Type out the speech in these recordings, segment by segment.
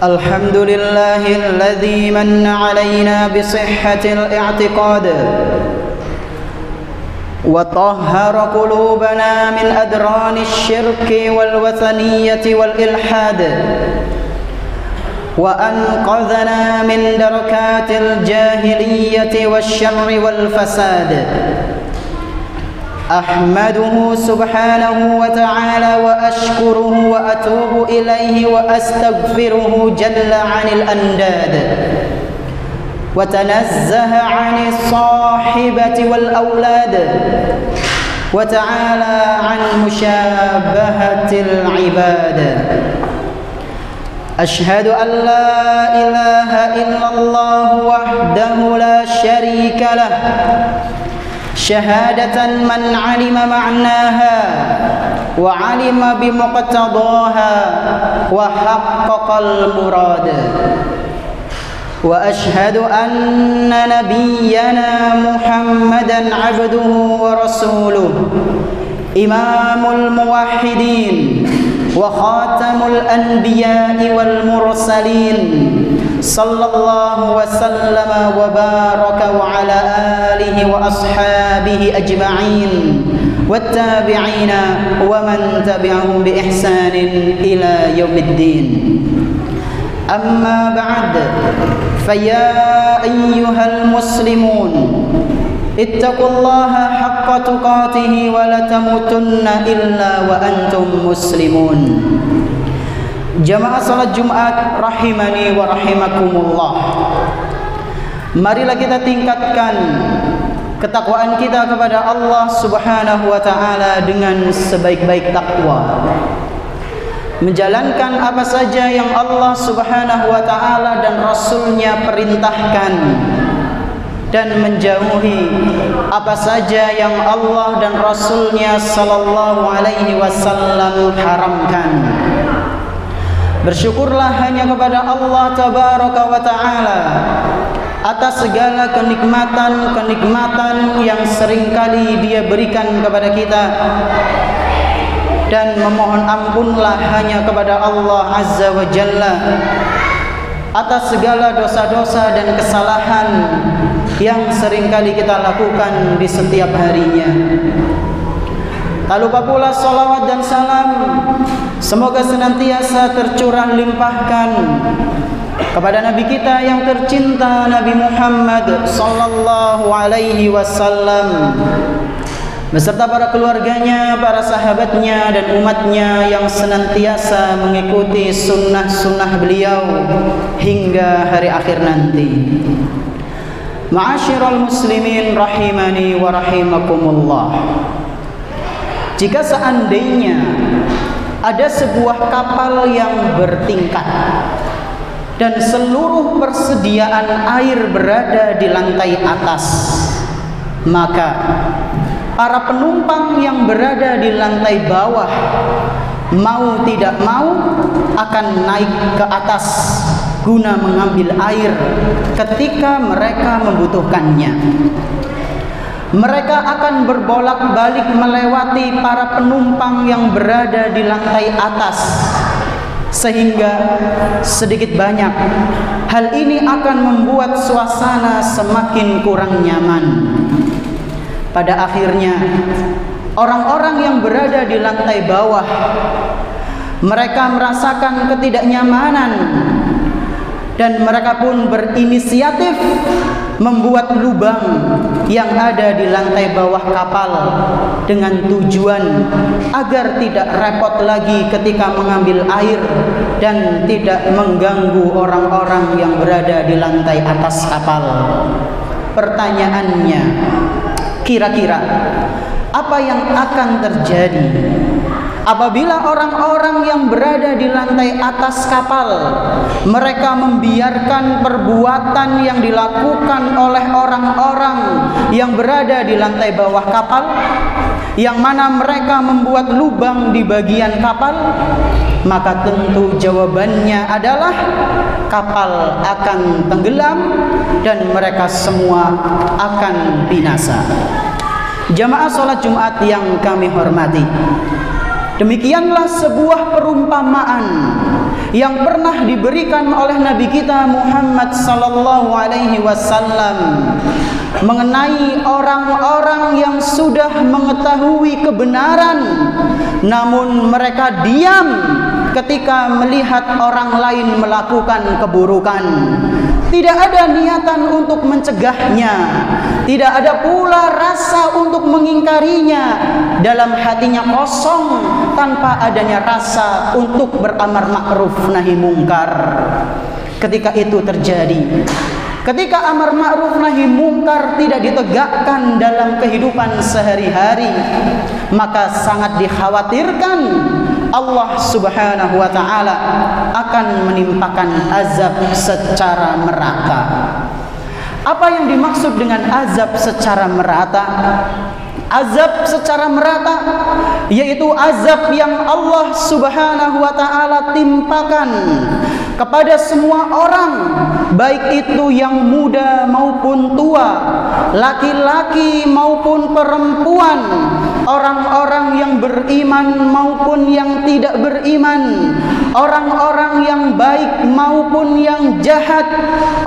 الحمد لله الذي من علينا بصحة الاعتقاد وطهر قلوبنا من أدران الشرك والوثنية والإلحاد وأنقذنا من دركات الجاهلية والشر والفساد. أحمده سبحانه وتعالى وأشكره وأتوب إليه وأستغفره جل عن الأنداد وتنزه عن الصاحبة والأولاد وتعالى عن مشابهة العباد. أشهد أن لا إله إلا الله وحده لا شريك له شهادة من علم معناها وعلم بمقتضاها وحقق المراد. وأشهد أن نبينا محمدا عبده ورسوله إمام الموحدين وخاتم الأنبياء والمرسلين صلى الله وسلم وبارك وعلى آله وأصحابه أجمعين والتابعين ومن تبعهم بإحسان إلى يوم الدين. أما بعد فيا أيها المسلمون اتقوا الله حق تقاته ولا تموتن إلا وأنتم مسلمون. Jamaah salat Jumat rahimani wa rahimakumullah. Marilah kita tingkatkan ketakwaan kita kepada Allah Subhanahu wa taala dengan sebaik-baik takwa. Menjalankan apa saja yang Allah Subhanahu wa taala dan Rasul-Nya perintahkan dan menjauhi apa saja yang Allah dan Rasul-Nya sallallahu alaihi wasallam haramkan. Bersyukurlah hanya kepada Allah Tabaraka wa Ta'ala atas segala kenikmatan-kenikmatan yang seringkali Dia berikan kepada kita, dan memohon ampunlah hanya kepada Allah Azza wa Jalla atas segala dosa-dosa dan kesalahan yang seringkali kita lakukan di setiap harinya. Tak lupa pula salawat dan salam semoga senantiasa tercurah limpahkan kepada Nabi kita yang tercinta, Nabi Muhammad sallallahu alaihi wasallam, beserta para keluarganya, para sahabatnya dan umatnya yang senantiasa mengikuti sunnah-sunnah beliau hingga hari akhir nanti. Ma'asyiral muslimin rahimani wa rahimakumullah. Jika seandainya ada sebuah kapal yang bertingkat dan seluruh persediaan air berada di lantai atas, maka para penumpang yang berada di lantai bawah mau tidak mau akan naik ke atas guna mengambil air ketika mereka membutuhkannya. Mereka akan berbolak-balik melewati para penumpang yang berada di lantai atas, sehingga sedikit banyak hal ini akan membuat suasana semakin kurang nyaman. Pada akhirnya orang-orang yang berada di lantai bawah, mereka merasakan ketidaknyamanan dan mereka pun berinisiatif membuat lubang yang ada di lantai bawah kapal dengan tujuan agar tidak repot lagi ketika mengambil air dan tidak mengganggu orang-orang yang berada di lantai atas kapal. Pertanyaannya, kira-kira apa yang akan terjadi apabila orang-orang yang berada di lantai atas kapal mereka membiarkan perbuatan yang dilakukan oleh orang-orang yang berada di lantai bawah kapal, yang mana mereka membuat lubang di bagian kapal? Maka tentu jawabannya adalah kapal akan tenggelam dan mereka semua akan binasa. Jamaah salat Jumat yang kami hormati, Demikianlah sebuah perumpamaan yang pernah diberikan oleh Nabi kita Muhammad sallallahu alaihi wasallam mengenai orang-orang yang sudah mengetahui kebenaran namun mereka diam ketika melihat orang lain melakukan keburukan. Tidak ada niatan untuk mencegahnya, tidak ada pula rasa untuk mengingkarinya. Dalam hatinya kosong tanpa adanya rasa untuk beramar ma'ruf nahi mungkar. Ketika itu terjadi, ketika amar ma'ruf nahi mungkar tidak ditegakkan dalam kehidupan sehari-hari, maka sangat dikhawatirkan Allah subhanahu wa ta'ala akan menimpakan azab secara merata. Apa yang dimaksud dengan azab secara merata? Azab secara merata yaitu azab yang Allah subhanahu wa ta'ala timpakan kepada semua orang, baik itu yang muda maupun tua, laki-laki maupun perempuan, orang-orang yang beriman maupun yang tidak beriman, orang-orang yang baik maupun yang jahat,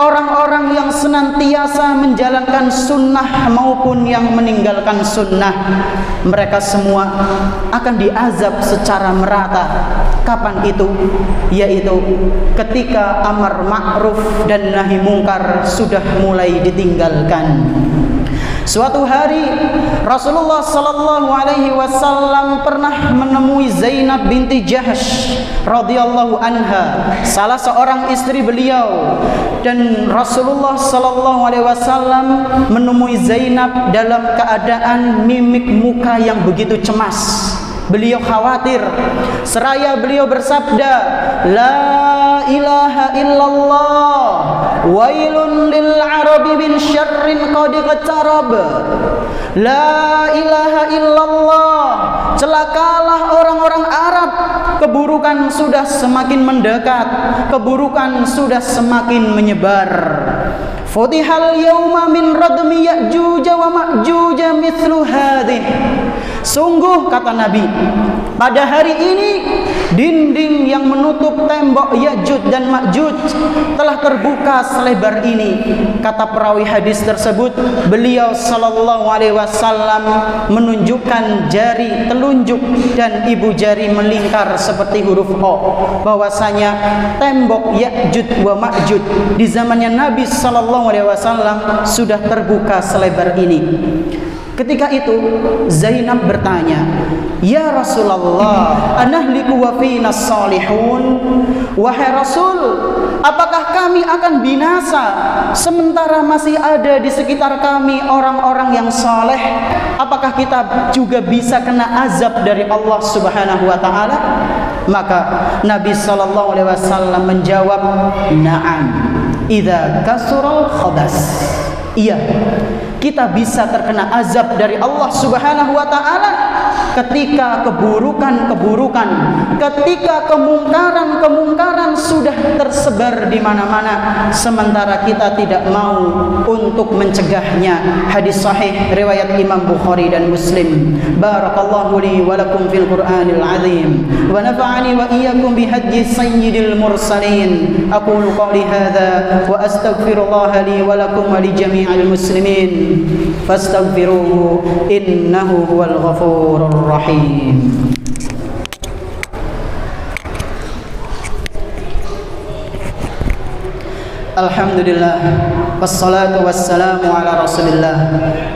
orang-orang yang senantiasa menjalankan sunnah maupun yang meninggalkan sunnah. Mereka semua akan diazab secara merata. Kapan itu? Yaitu ketika amar ma'ruf dan nahi mungkar sudah mulai ditinggalkan. Suatu hari Rasulullah sallallahu alaihi wasallam pernah menemui Zainab binti Jahsh radhiyallahu anha, salah seorang istri beliau, dan Rasulullah sallallahu alaihi wasallam menemui Zainab dalam keadaan mimik muka yang begitu cemas. Beliau khawatir, seraya beliau bersabda, la ilaha illallah, wailun lil arabi min syarrin qad iqtarab. La ilaha illallah, celakalah orang-orang Arab, keburukan sudah semakin mendekat, keburukan sudah semakin menyebar. Futihal yauma min radmi Ya'juj wa Ma'juj mithlu hadhih. Sungguh, kata Nabi, pada hari ini dinding yang menutup tembok Ya'juj dan Ma'juj telah terbuka selebar ini. Kata perawi hadis tersebut, beliau sallallahu alaihi wasallam menunjukkan jari telunjuk dan ibu jari melingkar seperti huruf O, bahwasanya tembok Ya'juj wa Ma'juj di zamannya Nabi sallallahu alaihi wasallam sudah terbuka selebar ini. Ketika itu Zainab bertanya, "Ya Rasulullah, anahliku wa fina salihun?" Wahai Rasul, apakah kami akan binasa sementara masih ada di sekitar kami orang-orang yang saleh? Apakah kita juga bisa kena azab dari Allah Subhanahu wa taala? Maka Nabi sallallahu alaihi wasallam menjawab, "Na'am, idza kasural khabas." Iya, kita bisa terkena azab dari Allah Subhanahu wa taala ketika keburukan-keburukan, ketika kemungkaran-kemungkaran sudah tersebar di mana-mana sementara kita tidak mau untuk mencegahnya. Hadis sahih riwayat Imam Bukhari dan Muslim. Barakallahu li wa lakum fil Qur'anil azim wa nafa'ani wa iyyakum bi hadyi sayyidil mursalin. Aqulu qawli hadza wa astaghfirullah li wa lakum wa li jami'il muslimin fastaghfiruhu innahu huwal ghafurur rahim. Alhamdulillah, wassalatu wassalamu ala rasulillah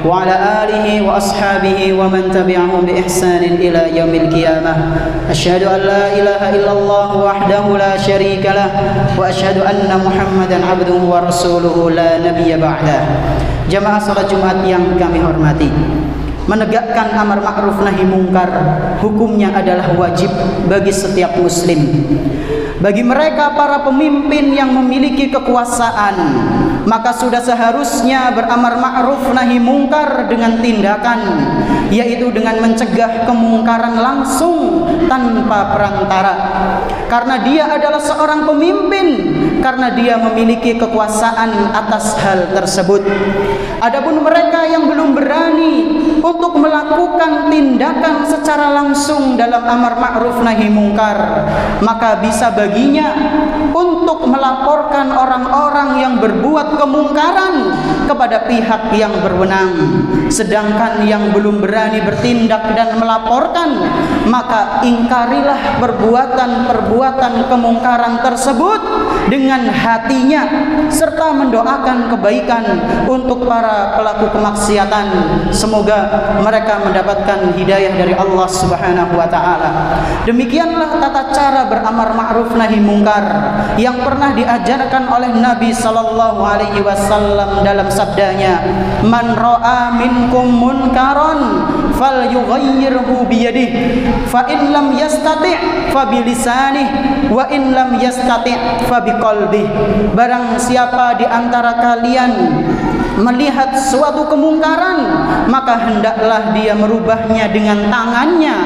wa ala alihi wa ashabihi wa man tabi'ahum bi ihsanin ila yaumil qiyamah. Asyhadu an la ilaha illallah wahdahu la syarika lah wa asyhadu anna Muhammadan abduhu wa rasuluhu la nabiyya ba'dah. Jamaah salat Jumat yang kami hormati, menegakkan amar ma'ruf nahi mungkar hukumnya adalah wajib bagi setiap muslim. Bagi mereka para pemimpin yang memiliki kekuasaan, maka sudah seharusnya beramar ma'ruf nahi mungkar dengan tindakan, yaitu dengan mencegah kemungkaran langsung tanpa perantara. karena dia adalah seorang pemimpin, karena dia memiliki kekuasaan atas hal tersebut. Adapun mereka yang belum berani untuk melakukan tindakan secara langsung dalam amar ma'ruf nahi mungkar, maka bisa baginya untuk melaporkan orang-orang yang berbuat kemungkaran kepada pihak yang berwenang. Sedangkan yang belum berani bertindak dan melaporkan, maka ingkarilah perbuatan-perbuatan kemungkaran tersebut dengan hatinya, serta mendoakan kebaikan untuk para pelaku kemaksiatan. Semoga mereka mendapatkan hidayah dari Allah Subhanahu wa taala. Demikianlah tata cara beramar ma'ruf nahi mungkar yang pernah diajarkan oleh Nabi sallallahu alaihi wasallam dalam sabdanya, "Man ra'a minkum munkaran falyughayyirhu biyadihi, fa in lam yastati' fa bilisanihi, wa in lam yastati' fa biqalbihi." Barang siapa di antara kalian melihat suatu kemungkaran, maka hendaklah dia merubahnya dengan tangannya.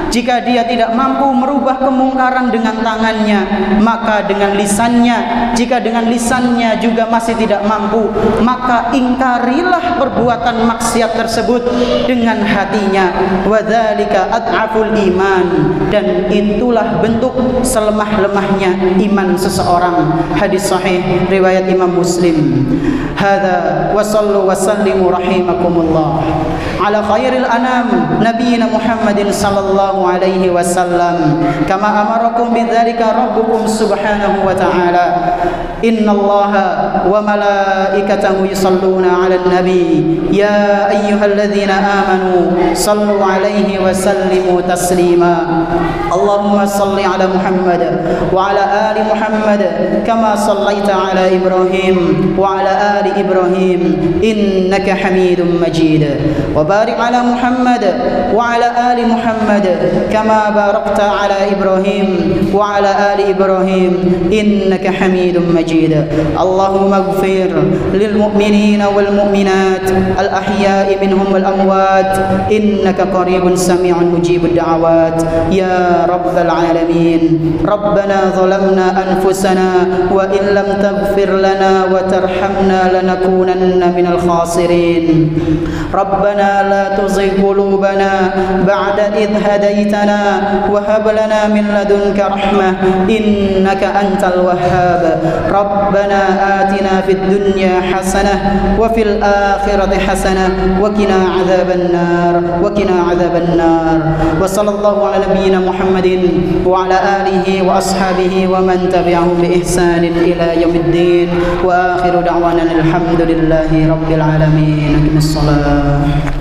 Jika dia tidak mampu merubah kemungkaran dengan tangannya, maka dengan lisannya. Jika dengan lisannya juga masih tidak mampu, maka ingkarilah perbuatan maksiat tersebut dengan hatinya. Wadzalika ad'aful iman, dan itulah bentuk selemah-lemahnya iman seseorang. Hadis sahih riwayat Imam Muslim. Hadza wa sallu wa sallimu rahimakumullah ala khairil anam nabiyina Muhammadin sallallahu alaihi wasallam kama amarakum bidzalika rabbukum subhanahu wa ta'ala. Innallaha wa malaikatahu yusalluna 'alan nabi ya ayyuhalladzina amanu sallu 'alaihi wa sallimu taslima. Allahumma salli 'ala Muhammad wa 'ala ali Muhammad kama sallaita 'ala Ibrahim wa 'ala ali Ibrahim innaka Hamidum Majid. Wa barik 'ala Muhammad wa 'ala ali Muhammad kama barakta 'ala Ibrahim wa 'ala ali Ibrahim innaka Hamidum Majid. Allahumma ighfir lil mu'minina wal mu'minat al ahya'i minhum wal amwat innaka qaribun sami'un mujibud da'awat ya rabbal alamin. Rabbana zalamna anfusana wa in lam taghfir lana wa tarhamna lanakunanna minal khasirin. Rabbana la tuzigh qulubana ba'da idh hadaytana wa hab lana min ladunka rahmah innaka antal wahhab. Rabbana atina fid dunya hasanah wa fil akhirati hasanah wa qina adzaban nar wa qina adzaban nar. Wa sallallahu ala nabiyyina Muhammadin wa ala alihi wa ashabihi wa man tabi'ahum bi ihsanin ila yaumiddin. Wa akhiru da'wana alhamdulillahi rabbil alamin. Aqimis salat.